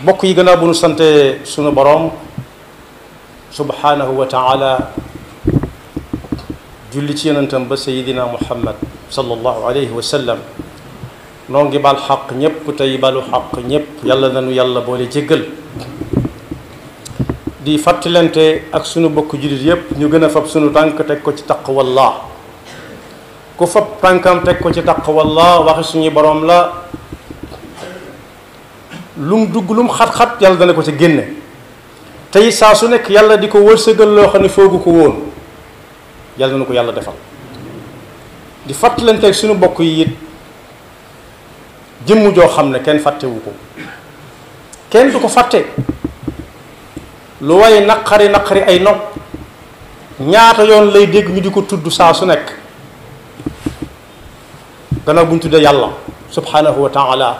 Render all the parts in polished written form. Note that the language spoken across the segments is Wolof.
bokk yi gannaaw bu nu sante sunu borom subhanahu wa taala julli ci yonentam ba sayidina muhammad sallallahu alayhi wa sallam noo ngi bal xaq ñépp tey balu xaq ñépp yàlla nanu yàlla boole jéggal di fàttalante ak sunu bokk jullit yépp ñu gën a fab sunu tànk teg ko ci taqwallah ku fab tànkam teg ko ci taqwallah waxi suñu borom la lum dugg lum xat-xat yàlla dana ko ci génne tey saa su nekk yàlla di ko wërsëgal loo xam ne foogu ko woon yàlla na ko yàlla defal di fàttalante ak sunu bokk yi it jëmm joo xam ne kenn fàttewu ko kenn du ko fàtte lu waaye naqari naqari ay nopp ñaata yoon lay dégg ñu di ko tudd saa su nekk gannaaw bu ñu tuddee yàlla subhanahu wa taala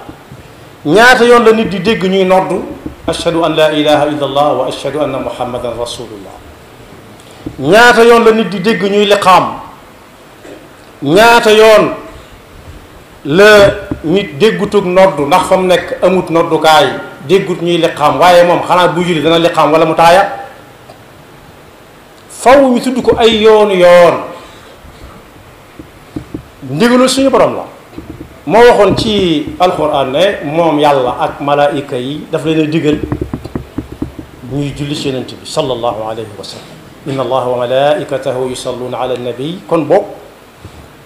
ñaata yoon la nit di dégg ñuy noddu ashhadu an la ilaha illa allah wa ashhadu anna muhammadan rasulullah ñaata yoon la nit di dégg ñuy liqaam ñaata yoon la nit déggutug noddu ndax fa mu nekk amut noddukaay déggut ñuy liqaam waaye moom xanaa bu julli dana liqaam wala mu taaya faw ñu tudd ko ay yoonu yoon ndigalul suñu borom la moo waxoon ci alquran ne moom yàlla ak malaayika yi daf leen a digal ñuy julli ci yonent bi sallallahu alayhi wa sallam inna allaha wa malaikatahu yusalluna ala nabi kon boog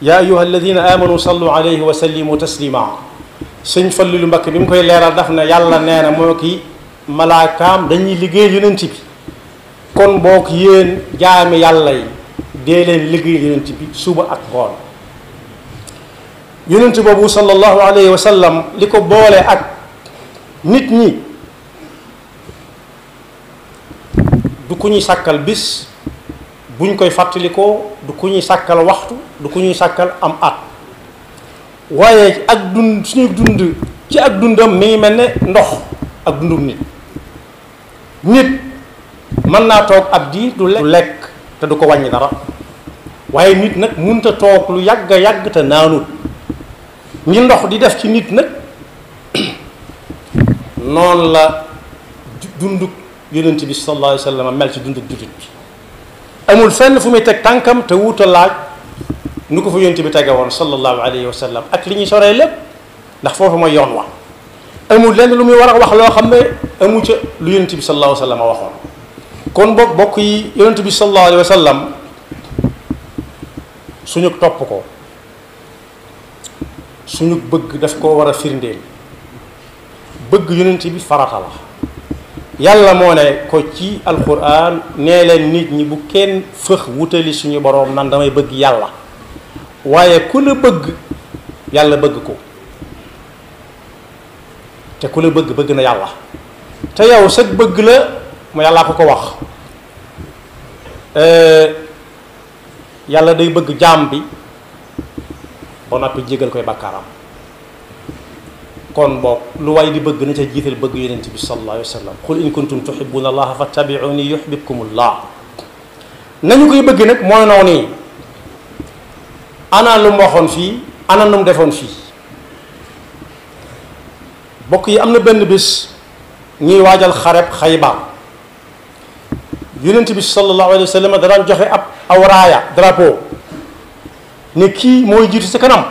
yaa ayuha alladina amanu sallu alayhi wa sallimu taslima sëñ Fallilu Mbakke bi mu koy leeral daf ne yàlla nee na moo ki malaakaam dañuy liggéey yonent bi kon boog yéen jaami yàlla yi dee leen liggéey yonent bi suba ak ngoon yonent boobu sallallahu alayhi wa sallam li ko boole ak nit ñi du ku ñuy sàkkal bis buñ koy fàttalikoo du ku ñuy sàkkal waxtu du ku ñuy sàkkal am at waaye ak dund suñu dund ci ak dundam mi ngi mel ne ndox ak dundum nit mën naa toog ab diir du lekk te du ko wàññi dara waaye nit nag mënut a toog lu yàgg a yàgg te naanut ñi ndox di def ci nit nag noonu la dunduk yonent bi sallallahu alayhi wa sallam mel ci dunduk jullit bi amul fenn fu muy teg tànkam te wuuta laaj nu ko fa yonent bi tege woon sallallahu alayhi wa sallam ak li ñuy soree lépp ndax foofu mooy yoon wa amul lenn lu muy war a wax loo xam ne amu ca lu yonent bi sallallahu alayhi wa sallam waxoon kon boog bokk yi yonent bi sallallahu alayhi wa sallam suñu topp ko suñu bëgg daf koo war a firndeel bëgg yonent bi farata la yàlla moo ne ko ci alquran nee leen nit ñi bu kenn fëx wutali suñu boroom nan damay bëgg yàlla waaye ku la bëgg yàlla bëgg ko te ku la bëgg bëgg na yàlla te yow sag bëgg la mu yàllaa ko wax yàlla day bëgg jaam bi ba noppi jégal koy bàkkaaram kon boog lu way di bëgg na ca jiital bëgg yonent bi sallallahu alayhi wa sallam qul in kuntum tuhibbuna allaha fattabi'uni yuhbibkumullah nañu koy bëgg nag mooy noonu nii ana lu mu waxoon fii ana lu mu defoon fii bokk yi am na benn bis ñuy waajal xareb Xaybar yonent bi sallallahu alayhi wa sallam da daan joxe ab aw raaya drapeau ne kii mooy jiitu sa kanam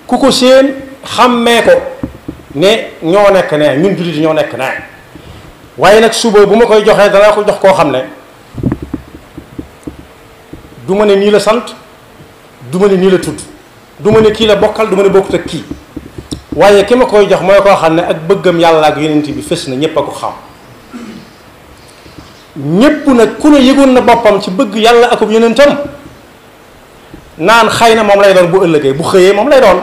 ku ko seen xàmmee ko ne ñoo nekk ne ñun jullit ñoo nekk ne waaye nag suba bu ma koy joxee danaa ko jox koo xam ne du ma ne nii la sant du ma ne nii la tudd du ma ne kii la bokkal du ma ne bokkut ak kii waaye ki ma koy jox mooy koo xam ne ak bëggam yàlla ak yonent bi fës na ñépp a ko xam ñépp nag ku ne yëgoon na boppam ci bëgg yàlla ak yonentam naan xëy na moom lay doon bu ëllëgee bu xëyee moom lay doon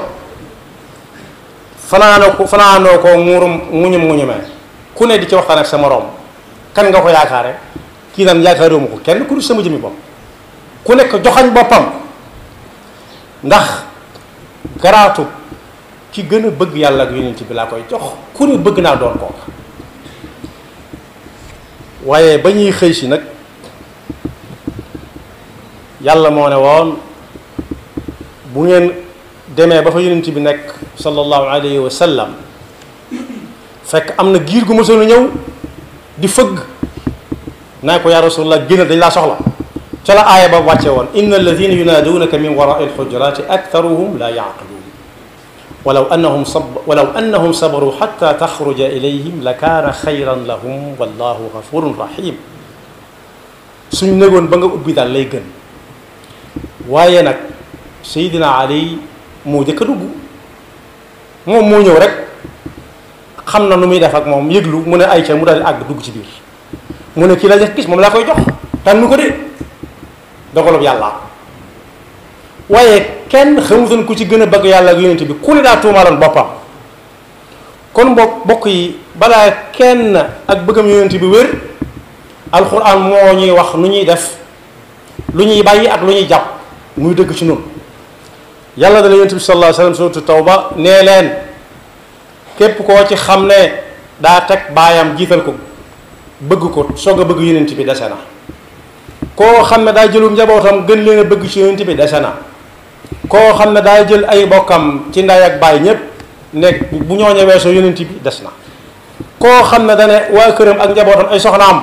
fanaanoo ko nguñumee ku ne di ci waxtaan ak sa moroom kan nga ko yaakaare kii naan yaakaaruma ko kenn ku du sama jëmi bopp ku nekk joxañ boppam ndax garaatu ki gën a bëgg yàlla ak yonent bi laa koy jox ku ne bëgg naa doon ko waaye ba ñuy xëy si nag yàlla moo ne woon bu ngeen demee ba fa yonent bi nekk sallallahu alayhi wa sallam fekk am na giir gu mësoon a ñëw di fëgg naa ko yaa rasulullah génnal dañ laa soxla ca la aaya ba wàcce woon inna alladina yunaaduunaka min warai alxujurati aktharuhum la yaqiluun walaw annahum sabaru xata taxruja ilayhim la kaana xayran lahum wallahu gafurun rahim suñ négoon ba nga ubbi daal lay gën waaye nag Seydina Ali moo jëkk a dugg moom moo ñëw rek xam na nu muy def ak moom yëglu mu ne ay ca mu daal di àgg dugg ci biir mu ne kii la gis moom laa koy jox tànn ko de dogalub yàlla waaye kenn xamutoon ku ci gën a bëgg yàlla ak yonent bi ku ne daa tuumaaloon boppam kon bokk yi balaa kenn ak bëggam yonent bi wér alxuraan moo ñuy wax nu ñuy def lu ñuy bàyyi ak lu ñuy jàpp muy dëgg ci noonu yàlla dana yonent bi sallallahu alayhi wa sallam suratu tawba nee leen képp koo ci xam ne daa teg baayam jiital ko bëgg ko soog a bëgg yonent bi dese na koo xam ne daa jëlul njabootam gën leen a bëgg ci yonent bi dese na koo xam ne daa jël ay bokkam ci nday ak baay ñépp nekk bu ñoo ñëwee soo yonent bi des na koo xam ne dane waa këram ak njabootam ay soxnaam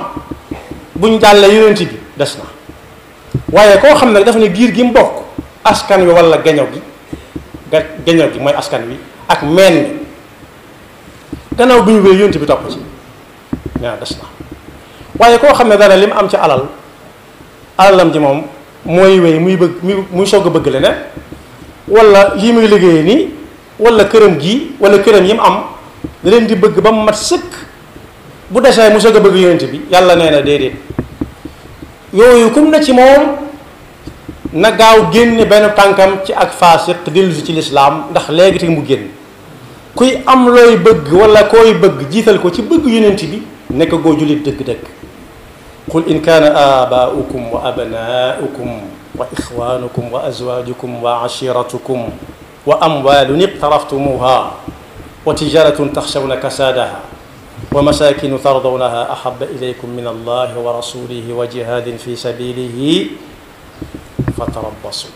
buñ jàllee yonent bi des na waaye koo xam ne dafa ne giir gi mu bokk askan wi wala geño gi mooy askan wi ak meen mi gannaaw bi ñu wéy yonent bi topp ci ñaa des na waaye koo xam ne dana li mu am ci alalam ji moom mooy wéy muy soog a bëgg leneen wala lii muy liggéeyee nii wala këram gii wala këram yi mu am da leen di bëgg ba mu mat sëkk bu desee mu soog a bëgg yonent bi yàlla nee na déedéet yooyu kum na ci moom na gaaw génne benn tànkam ci ak faasiq dellu si ci lislaam ndax léegi te mu génn kuy am looy bëgg wala koy bëgg jiital ko ci bëgg yonent bi nekk goo jullit dëgg-dëgg qul in kaana aabaa'ukum wa abnaa'ukum wa ixwaanukum wa azwaajukum wa ashiratukum wa amwaalun iqtaraftumuuha wa tijaratun taxshawna kasaadaha wa masaakinu tardawnaha ahabba ilaykum min allahi wa rasulihi wa jihaadin fi sabilihi fatarabbasu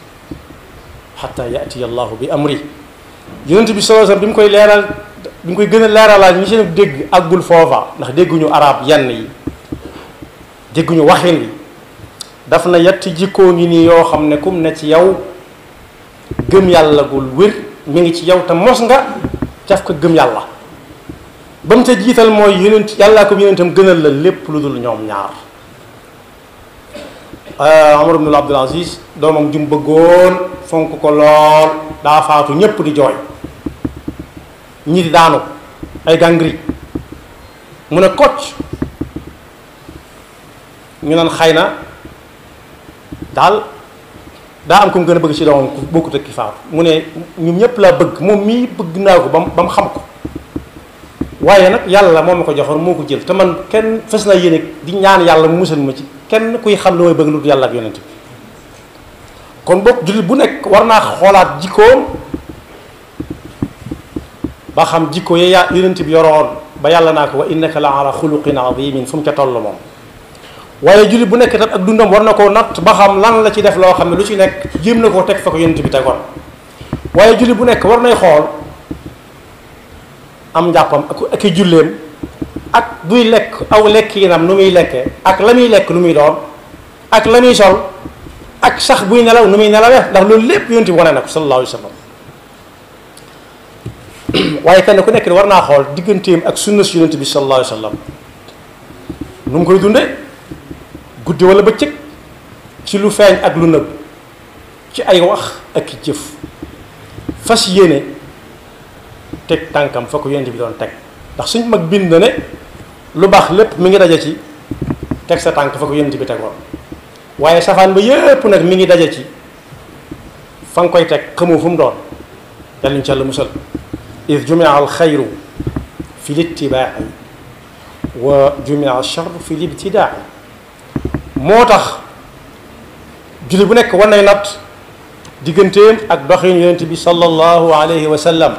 xatta yatiya allahu bi amri yonent bi sallallahu alayhi wasallam bi mu koy leeral bi mu koy gën a leeralaat ñi seen dégg àggul foofa ndax dégguñu arab yenn yi dégguñu waxin yi daf na yetti jikkoo ngi nii yoo xam ne kum ne ci yow gëm yàlla gul wér mi ngi ci yow te mos nga caf ko gëm yàlla ba mu ca jiital mooy yonent yàllaa ko yonentam gënal la lépp lu dul ñoom ñaar Omar ibn Abdul Aziz doomam jum bëggoon fonk ko lool daa faatu ñépp di jooy ñi di daanu ay gàngri mu ne kocc ñu naan xëy na daal daa am ku mu gën a bëgg ci doomam ku bokkut ak ki faatu mu ne ñun ñëpp laa bëgg moom mii bëgg naa ko ba mu xam ko waaye nag yàlla moom ma ko joxoon moo ko jël te man kenn fës naa yéene di ñaan yàlla mu musal ma ci kenn kuy xam lu may bëgg lu dul yàlla ak yonent bi kon boog jullit bu nekk war naa xoolaat jikkoom ba xam jikko yi yonent bi yoroon ba yàlla naa ko wa innaka la ala xuluqin azimin fu mu ca toll moom waaye jullit bu nekk tam ak dundam war na koo natt ba xam lan la ci def loo xam ne lu ci nekk jéem na koo teg fa ko yonent bi tegoon waaye jullit bu nekk war nay xool am njàppam ak i julleem ak buy lekk aw lekkiinam nu muy lekkee ak la muy lekk nu muy doon ak la muy sol ak sax buy nelaw nu muy nelawee ndax loolu lépp yonent bi wane na ko sallallahu alayhi wa sallam waaye kenn ku nekk war naa xool digganteem ak sunna si yonent bi sallallahu alayhi wa sallam nu mu koy dundee guddi wala bëccëg ci lu feeñ ak lu nëbb ci ay wax ak i jëf fas yéene teg tànkam fa ko yonent bi doon teg ndax suñ mag bind na ne lu baax lépp mi ngi daje ci teg sa tànk fa ko yonent bi tegoon waaye safaan ba yépp nag mi ngi daje ci fa nga koy teg xamoo fu mu doon yàlla ñu ci Yàlla musal id jumia al xayru fi littibaai wa jumia al charru fi libtidaai moo tax julli bu nekk war nay natt digganteem ak doxin yonent bi sallallahu alayhi wa sallam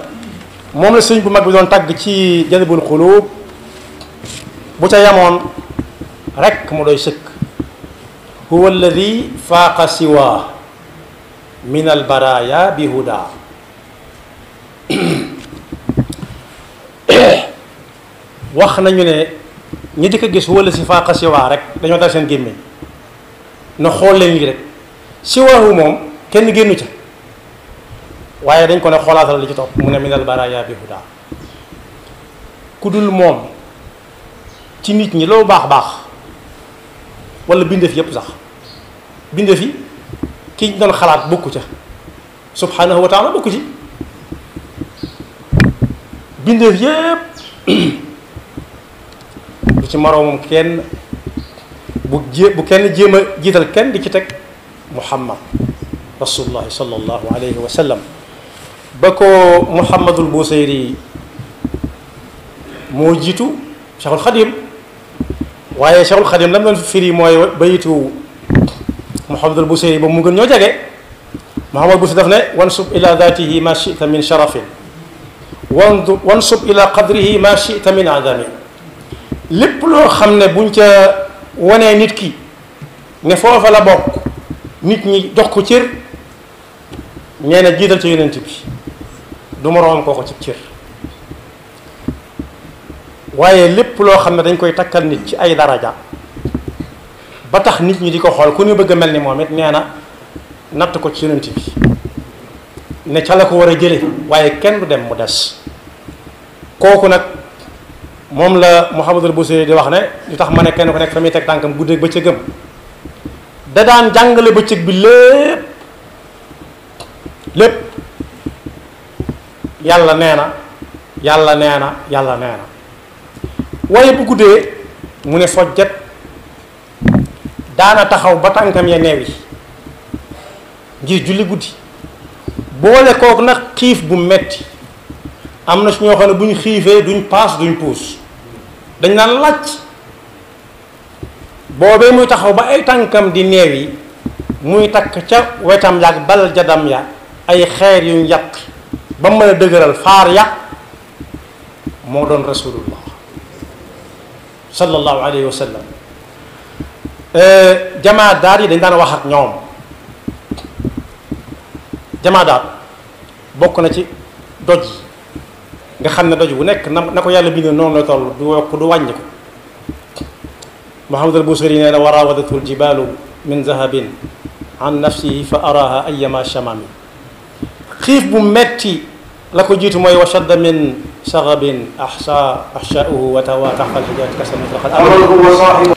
moom la sëñ bu mag bi doon tagg ci Jazbul Qulub bu ca yamoon rekk mu doy sëkk huwa alladi faaqa siwa min albaraya bi huda wax nañu ne ñi di ko gis wala si faaqa siwaa rek dañoo dal seen gémmiñ na xool leen lii rek siwaahu moom kenn génnu ca waaye dañ ko ne xoolaatal li ci topp mu ne minal baraya bi huda ku dul moom ci nit ñi loo baax baax wala bindeef yépp sax bindeef yi ki ñu doon xalaat bokku ca subhanahu wa taala bokku ci bindeef yépp du ci moroomam kenn bu kenn jéem a jiital kenn di ci teg muhammad rasulullahi sallallahu alayhi wa sallam ba ko muhammadul busayri moo jiitu cheikhul xadim waaye cheikhul xadim lam doon firi mooy bayitu muhammadul busayri ba mu gën ñoo jege muhammad busayri daf ne wansub ila datihi ma chita min sharafin wansub ila qadrihi ma chita min adami lépp loo xam ne buñ ca wanee nit ki ne foofa la bokk nit ñi jox ko cër nee na jiital ci yonent bi du moroom koo ko ci cër waaye lépp loo xam ne dañ koy takkal nit ci ay daraja ba tax nit ñi di ko xool ku ñu bëgg a mel ni moom it nee na natt ko ci yonent bi ne ca la ko war a jële waaye kenn du dem mu des kooku nag moom la Muhammadul Busiri di wax ne li tax ma ne kenn ku nekk fa muy teg tànkam guddeeg bëccëgam da daan jàngale bëccëg bi lépp yàlla nee na yàlla nee na yàlla nee na waaye bu guddee mu ne fojjat daana taxaw ba tànkam ya neew yi ngir julli guddi boole kook nag xiif bu metti am na su ñoo xam ne bu ñu xiifee duñ paas duñ puus dañ naan làcc boobee muy taxaw ba ay tànkam di neew yi muy takk ca wetam yaag bal jadam ya ay xeer yuñ yàq ba mën a dëgëral faar ya moo doon rasulullah sallallahu alayhi wa sallam jamaadaat yi dañ daan wax ak ñoom jamaadaat bokk na ci doj yi nga xam ne doj bu nekk na ko yàlla bindee noonu la toll du wokk du wàññi ko Muhammad al-Busiri nee na wa rawadatu al-jibaalu min zahabin an nafsihi fa araha ayyama shamami xiif bu metti la ko jiitu mooy wa shadda min saxabin ahshauhu wa tawa taxta al-hijaat kasal mutlaqal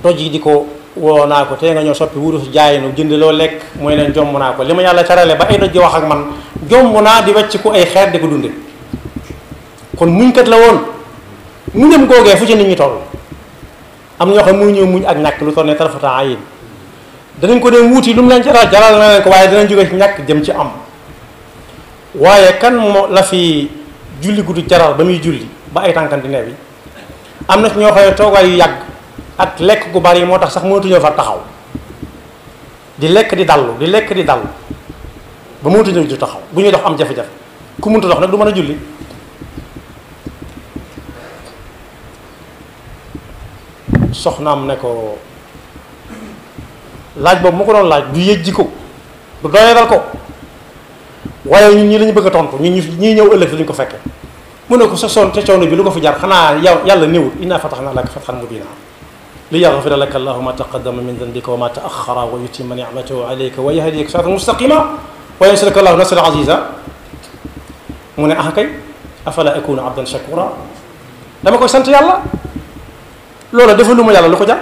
doj yi di ko woo naa ko tey nga ñoo soppi wurus jaay nu jënd loo lekk mooy leen jomb naa ko li ma yàlla carale ba ay doj di wax ak man jomb naa di wecc ku ay xeer di ko dunde kon muñkat la woon muñam googee fu ci nit ñi toll am na ñoo xam muy ñëw muñ ak ñàkk lu toll ne tarfata ayin danañ ko dem wuuti lu mu leen jaral na leen ko waaye danañ jóge ci ñàkk jëm ci am waaye kan moo la fi julli guddi jaral ba muy julli ba ay tànkam di neew yi am na ci ñoo xam ne toogaay yu yàgg ak lekk gu bari moo tax sax mënatuñoo fa taxaw di lekk di dallu di lekk di dallu ba mënatuñoo di taxaw bu ñuy dox am jafe-jafe ku mënta dox nag du mën a julli soxnaam ne ko laaj boobu mu ko doon laaj du yëjji ko du doyadal ko waaye ñun ñi lañu bëgg a tontu ñii ñëw ëllëg li ñu ko fekke mu ne ko sa son ca coono bi lu ko fi jar xanaa yàlla néewul inna fatahnaa laka fathan mubiina li yaghfira laka allahu ma taqaddama min dhanbika wa ma ta'akhkhara wa yutimma ni'matahu alayka wa yahdiyaka siratan mustaqima wa yansuraka allahu nasran aziza mu ne kay afala akunu abdan shakura dama koy sant yàlla loola dafa lu ma yàlla lu ko jar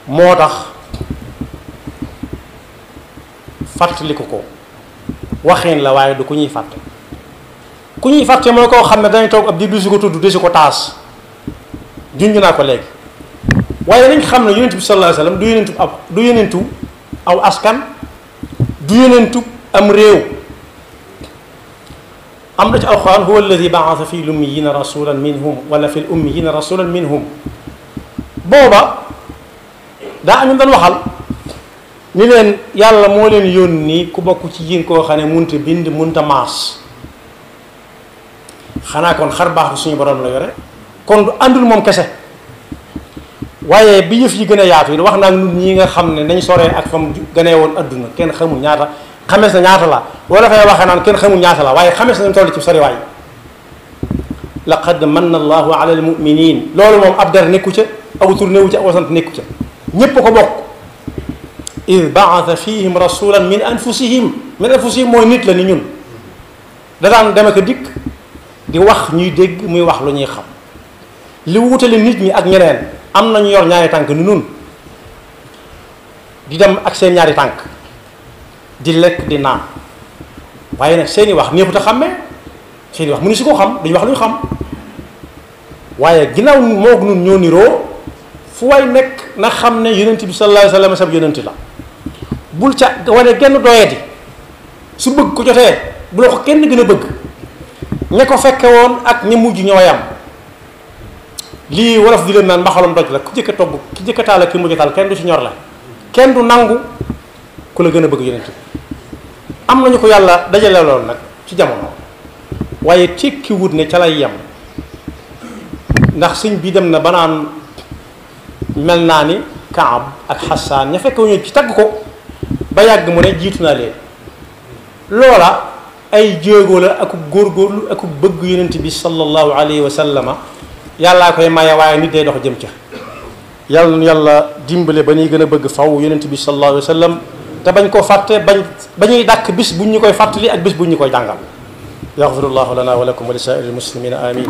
moo tax fàttaliku ko waxin la waaye du ku ñuy fàtte ku ñuy fàtte mooy koo xam ne dañuy toog ab di du si ko tudd di si ko taas junj naa ko léegi waaye dañ xam ne yonent bi sallallahu alayhi wasallam du yonentu aw askan du yonentu am réew am na ci alquran huwa alladi ba'atha fi l-ummiyina rasulan minhum wala fi l-ummiyina rasulan minhum booba daa am ñu doon waxal ni leen yàlla moo leen yónni ku bokk ci yéen koo xam ne munta bind munta maas xanaa kon xar baax bi suñu borom la yore kon du àndul moom kese waaye bi yëf yi gën a yaatu yi wax naa nit ñi nga xam ne nañ soree ak fam gënee woon adduna kenn xamul ñaata xamees na ñaata la wala fay waxee naan kenn xamul ñaata la waaye xamees nañ toll ci soriwaay laqad manna allahu ala almuminin loolu moom ab der nekku ca aw tur newu ca aw sant nekku ca ñépp ko bokk id baata fihim rasulan min anfusihim mooy nit la ni ñun da daan dem ak dikk di wax ñuy dégg muy wax lu ñuy xam li wutale nit ñi ak ñeneen am nañu yor ñaari tànk ni nun di dem ak seen ñaari tànk di lekk di naan waaye nag seeni wax neexut a xàmmee seeni wax mënu si ko xam duñu wax lu ñu xam waaye ginnaaw moog nun ñoo niroo fu waay nekk na xam ne yonent bi sallallahu alayhi wa sallam sab yonent la bul ca wane genn doyadi su bëgg ko jotee bu la ko kenn gën a bëgg ña ko fekke woon ak ña mujj ñooyam lii wolof di leen naan mbaxalum doj la ku jëkk a togg ki jëkk a taal ak ki mujj taal kenn du ci ñor la kenn du nangu ku la gën a bëgg yonent bi am nañu ko yàlla dajale lool nag ci jamono waaye tekki wut ne ca lay yem ndax sëñ bi dem na ba naan mel naa ni Kaab ak Xasaan ña fekk ñu ci tagg ko ba yàgg mu ne jiitu naa leen loola ay jéego la ak góorgóorlu ak bëgg yonent bi sallallahu alayhi wa sallama yàllaa koy maye waaye nit day dox jëm ca yàlla yàlla dimbale ba ñuy gën a bëgg faw yonent bi sallallahu alayhi wa sallam te bañ koo fàtte ba ñuy dàkk bis buñ ñu koy fàttali ak bis buñ ñu koy jàngal yaxfirullahu lana wa lakum wa li saa'iril muslimina amin